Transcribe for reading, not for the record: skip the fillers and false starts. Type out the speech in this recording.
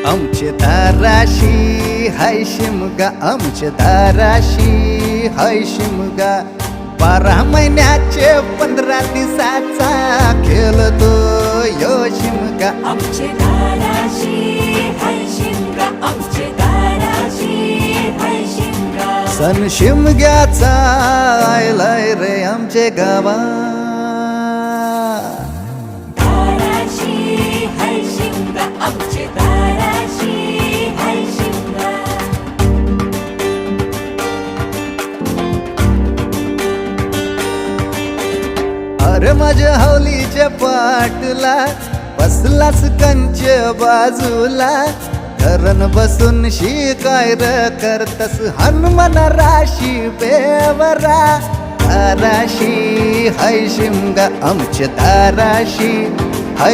आमचे दाराशी हाय शिमगा, आमचे दाराशी हाय शिमगा. 12 महिन्याचे 15 दिवसाचा खेळतो यो शिमगा. आमचे दाराशी हाय शिमगा, आमचे दाराशी हाय शिमगा. सण शिमग्याचा आयलाय रे आमचे गावा. दाराशी हाय शिमगा, आमचे दाराशी हाय शिमगा. अरे माझ्या हौलीच्या पाटला बसलास कंच बाजूला. धरण बसून शिकाय र करतस हनुमान राशी बेवरा. दाराशी हाय शिमगा, आमच्या दाराशी